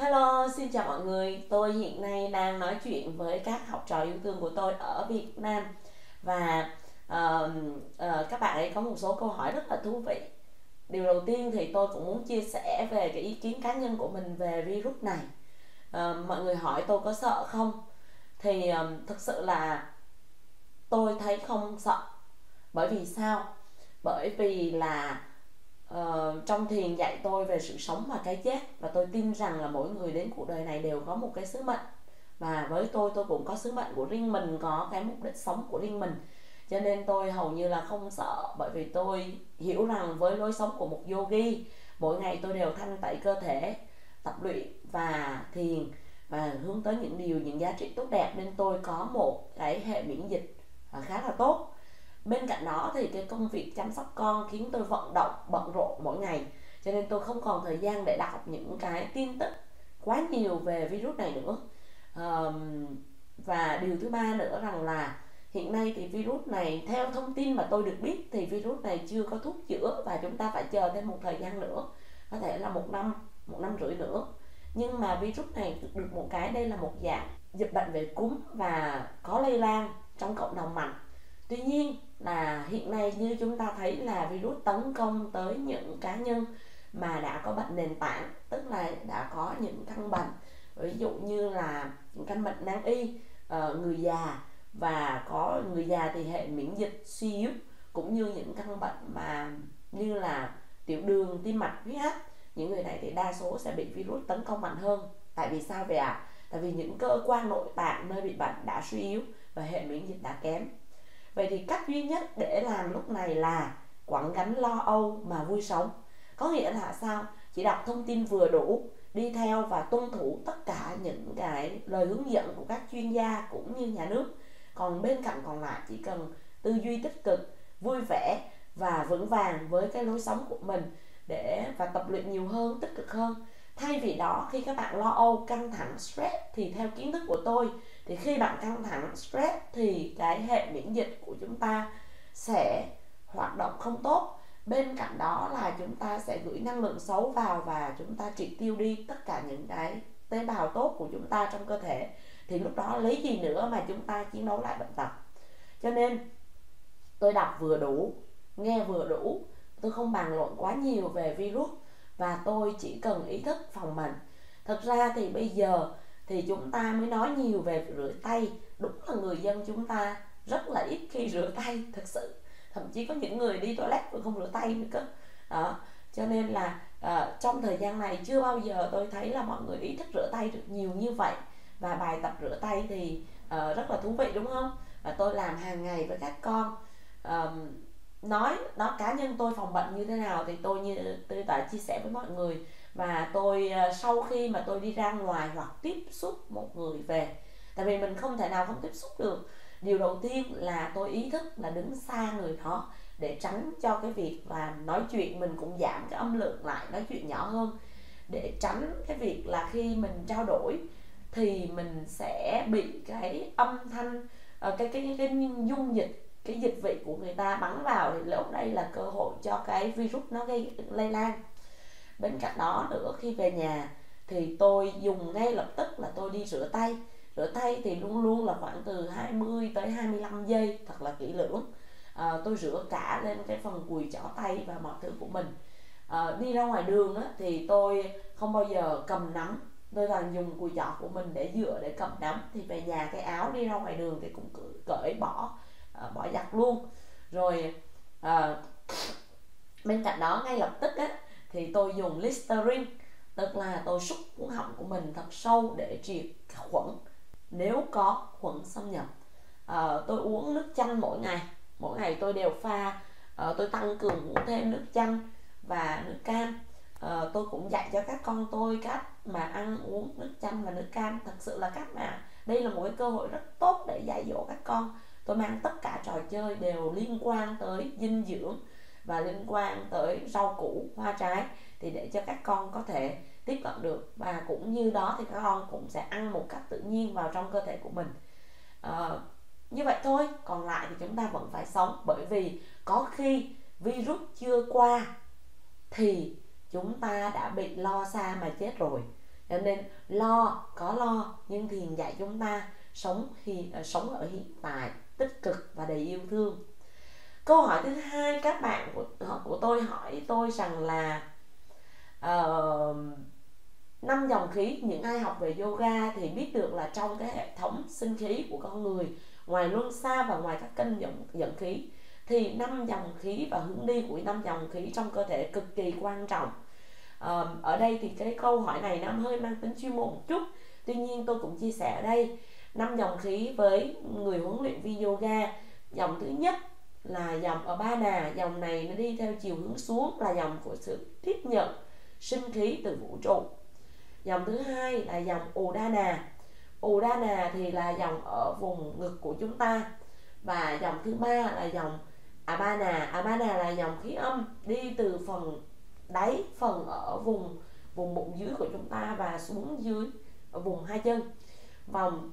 Hello, xin chào mọi người. Tôi hiện nay đang nói chuyện với các học trò yêu thương của tôi ở Việt Nam và các bạn ấy có một số câu hỏi rất là thú vị. Điều đầu tiên thì tôi cũng muốn chia sẻ về cái ý kiến cá nhân của mình về virus này. Mọi người hỏi tôi có sợ không? Thì thực sự là tôi thấy không sợ. Bởi vì sao? Bởi vì là trong thiền dạy tôi về sự sống và cái chết, và tôi tin rằng là mỗi người đến cuộc đời này đều có một cái sứ mệnh, và với tôi cũng có sứ mệnh của riêng mình, có cái mục đích sống của riêng mình. Cho nên tôi hầu như là không sợ, bởi vì tôi hiểu rằng với lối sống của một yogi, mỗi ngày tôi đều thanh tẩy cơ thể, tập luyện và thiền và hướng tới những giá trị tốt đẹp, nên tôi có một cái hệ miễn dịch khá là tốt. Bên cạnh đó thì cái công việc chăm sóc con khiến tôi vận động bận rộn mỗi ngày, cho nên tôi không còn thời gian để đọc những cái tin tức quá nhiều về virus này nữa. Và điều thứ ba nữa rằng là hiện nay thì virus này, theo thông tin mà tôi được biết thì virus này chưa có thuốc chữa, và chúng ta phải chờ thêm một thời gian nữa, có thể là một năm rưỡi nữa. Nhưng mà virus này được một cái, đây là một dạng dịch bệnh về cúm và có lây lan trong cộng đồng mạnh. Tuy nhiên là hiện nay như chúng ta thấy là virus tấn công tới những cá nhân mà đã có bệnh nền tảng, tức là đã có những căn bệnh, ví dụ như là những căn bệnh nan y, người già, và có người già thì hệ miễn dịch suy yếu, cũng như những căn bệnh mà như là tiểu đường, tim mạch, huyết áp. Những người này thì đa số sẽ bị virus tấn công mạnh hơn. Tại vì sao vậy ạ? Tại vì những cơ quan nội tạng nơi bị bệnh đã suy yếu và hệ miễn dịch đã kém. Vậy thì cách duy nhất để làm lúc này là quẳng gánh lo âu mà vui sống. Có nghĩa là sao? Chỉ đọc thông tin vừa đủ, đi theo và tuân thủ tất cả những cái lời hướng dẫn của các chuyên gia cũng như nhà nước. Còn bên cạnh còn lại chỉ cần tư duy tích cực, vui vẻ và vững vàng với cái lối sống của mình, và tập luyện nhiều hơn, tích cực hơn. Thay vì đó, khi các bạn lo âu, căng thẳng, stress, thì theo kiến thức của tôi, thì khi bạn căng thẳng, stress thì cái hệ miễn dịch của chúng ta sẽ hoạt động không tốt. Bên cạnh đó là chúng ta sẽ gửi năng lượng xấu vào, và chúng ta triệt tiêu đi tất cả những cái tế bào tốt của chúng ta trong cơ thể. Thì lúc đó lấy gì nữa mà chúng ta chiến đấu lại bệnh tật. Cho nên tôi đọc vừa đủ, nghe vừa đủ, tôi không bàn luận quá nhiều về virus, và tôi chỉ cần ý thức phòng bệnh. Thật ra thì bây giờ thì chúng ta mới nói nhiều về rửa tay. Đúng là người dân chúng ta rất là ít khi rửa tay, thật sự. Thậm chí có những người đi toilet cũng không rửa tay nữa cơ. Đó. Cho nên là trong thời gian này chưa bao giờ tôi thấy là mọi người ý thức rửa tay được nhiều như vậy. Và bài tập rửa tay thì rất là thú vị, đúng không? Và tôi làm hàng ngày với các con. Nói đó, cá nhân tôi phòng bệnh như thế nào thì như tôi đã chia sẻ với mọi người. Và tôi sau khi mà tôi đi ra ngoài hoặc tiếp xúc một người về, tại vì mình không thể nào không tiếp xúc được, điều đầu tiên là tôi ý thức là đứng xa người đó, để tránh cho cái việc là nói chuyện mình cũng giảm cái âm lượng lại, nói chuyện nhỏ hơn, để tránh cái việc là khi mình trao đổi thì mình sẽ bị cái âm thanh, cái dung dịch, cái dịch vị của người ta bắn vào, thì lúc đây là cơ hội cho cái virus nó lây lan. Bên cạnh đó nữa, khi về nhà thì tôi dùng ngay lập tức là tôi đi rửa tay. Rửa tay thì luôn luôn là khoảng từ 20 tới 25 giây, thật là kỹ lưỡng. Tôi rửa cả lên cái phần cùi chỏ tay và mọi thứ của mình. Đi ra ngoài đường á, thì tôi không bao giờ cầm nắm, tôi toàn dùng cùi chỏ của mình để dựa, để cầm nắm. Thì về nhà cái áo đi ra ngoài đường thì cũng cởi bỏ giặt luôn. Rồi bên cạnh đó ngay lập tức á, thì tôi dùng Listerine, tức là tôi súc cuống họng của mình thật sâu để triệt khuẩn nếu có khuẩn xâm nhập. Tôi uống nước chanh mỗi ngày tôi đều pha, tôi tăng cường uống thêm nước chanh và nước cam. Tôi cũng dạy cho các con tôi cách mà ăn uống nước chanh và nước cam. Thật sự là đây là một cái cơ hội rất tốt để dạy dỗ các con. Tôi mang tất cả trò chơi đều liên quan tới dinh dưỡng và liên quan tới rau củ, hoa trái, thì để cho các con có thể tiếp cận được, và cũng như đó thì các con cũng sẽ ăn một cách tự nhiên vào trong cơ thể của mình. Như vậy thôi, còn lại thì chúng ta vẫn phải sống, bởi vì có khi virus chưa qua thì chúng ta đã bị lo xa mà chết rồi. Cho nên có lo nhưng thiền dạy chúng ta sống ở hiện tại, tích cực và đầy yêu thương. Câu hỏi thứ hai các bạn của tôi hỏi tôi rằng là 5 dòng khí. Những ai học về yoga thì biết được là trong cái hệ thống sinh khí của con người, ngoài luân xa và ngoài các kênh dẫn khí, thì 5 dòng khí và hướng đi của 5 dòng khí trong cơ thể cực kỳ quan trọng. Ở đây thì cái câu hỏi này nó hơi mang tính chuyên môn một chút, tuy nhiên tôi cũng chia sẻ ở đây 5 dòng khí với người huấn luyện viên yoga. Dòng thứ nhất là dòng Abana. Dòng này nó đi theo chiều hướng xuống, là dòng của sự tiếp nhận sinh khí từ vũ trụ. Dòng thứ hai là dòng Udana. Udana thì là dòng ở vùng ngực của chúng ta. Và dòng thứ ba là dòng Abana. Abana là dòng khí âm đi từ phần đáy, phần ở vùng bụng dưới của chúng ta và xuống dưới ở vùng hai chân.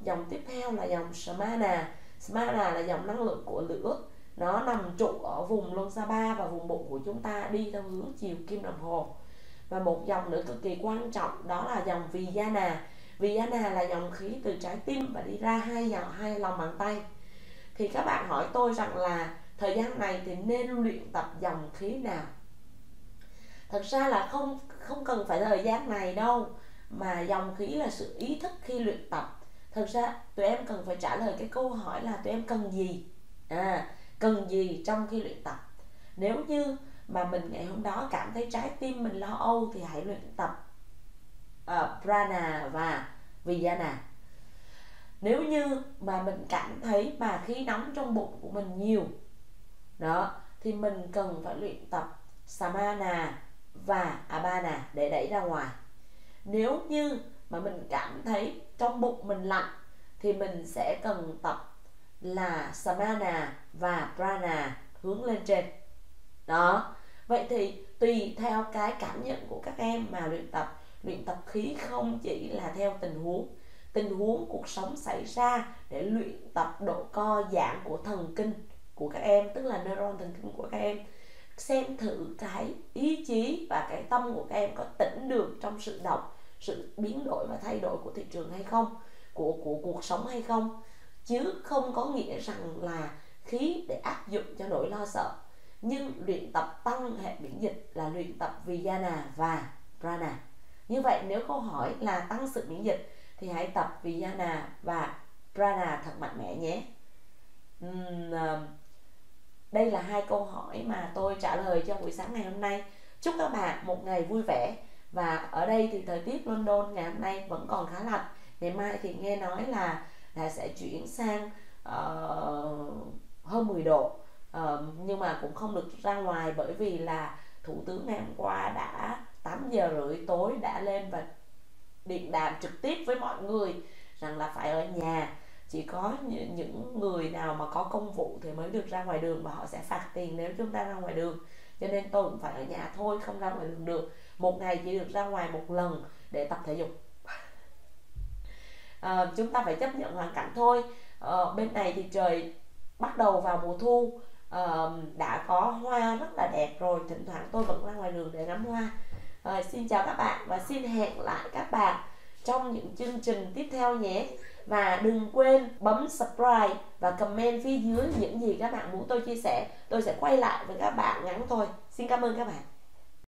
Dòng tiếp theo là dòng Samana. Samana là dòng năng lượng của lửa, nó nằm trụ ở vùng Luân Xa Ba và vùng bụng của chúng ta, đi theo hướng chiều kim đồng hồ. Và một dòng nữa cực kỳ quan trọng đó là dòng Vijana. Vijana là dòng khí từ trái tim và đi ra hai lòng bàn tay. Thì các bạn hỏi tôi rằng là thời gian này thì nên luyện tập dòng khí nào? Thật ra là không cần phải thời gian này đâu, mà dòng khí là sự ý thức khi luyện tập. Thật ra tụi em cần phải trả lời cái câu hỏi là tụi em cần gì, cần gì trong khi luyện tập. Nếu như mà mình ngày hôm đó cảm thấy trái tim mình lo âu thì hãy luyện tập Prana và Vijana. Nếu như mà mình cảm thấy mà khí nóng trong bụng của mình nhiều đó thì mình cần phải luyện tập Samana và Abana để đẩy ra ngoài. Nếu như mà mình cảm thấy trong bụng mình lạnh thì mình sẽ cần tập là Samana và Prana hướng lên trên. Đó. Vậy thì tùy theo cái cảm nhận của các em mà luyện tập khí không chỉ là theo tình huống cuộc sống xảy ra để luyện tập độ co giãn của thần kinh của các em, tức là neuron thần kinh của các em. Xem thử cái ý chí và cái tâm của các em có tĩnh được trong sự biến đổi và thay đổi của thị trường hay không, của cuộc sống hay không, chứ không có nghĩa rằng là khí để áp dụng cho nỗi lo sợ. Nhưng luyện tập tăng hệ miễn dịch là luyện tập Vijana và Prana. Như vậy nếu câu hỏi là tăng sự miễn dịch thì hãy tập Vijana và Prana thật mạnh mẽ nhé. Đây là 2 câu hỏi mà tôi trả lời cho buổi sáng ngày hôm nay. Chúc các bạn một ngày vui vẻ. Và ở đây thì thời tiết London ngày hôm nay vẫn còn khá lạnh. Ngày mai thì nghe nói là sẽ chuyển sang hơn 10 độ. Nhưng mà cũng không được ra ngoài, bởi vì là Thủ tướng ngày hôm qua đã 8 giờ rưỡi tối đã lên và điện đàm trực tiếp với mọi người rằng là phải ở nhà. Chỉ có những người nào mà có công vụ thì mới được ra ngoài đường, và họ sẽ phạt tiền nếu chúng ta ra ngoài đường. Cho nên tôi cũng phải ở nhà thôi, không ra ngoài đường được. Một ngày chỉ được ra ngoài một lần để tập thể dục. Chúng ta phải chấp nhận hoàn cảnh thôi. Bên này thì trời bắt đầu vào mùa thu, đã có hoa rất là đẹp rồi. Thỉnh thoảng tôi vẫn ra ngoài đường để ngắm hoa. Xin chào các bạn và xin hẹn lại các bạn trong những chương trình tiếp theo nhé. Và đừng quên bấm subscribe và comment phía dưới những gì các bạn muốn tôi chia sẻ. Tôi sẽ quay lại với các bạn ngắn thôi. Xin cảm ơn các bạn.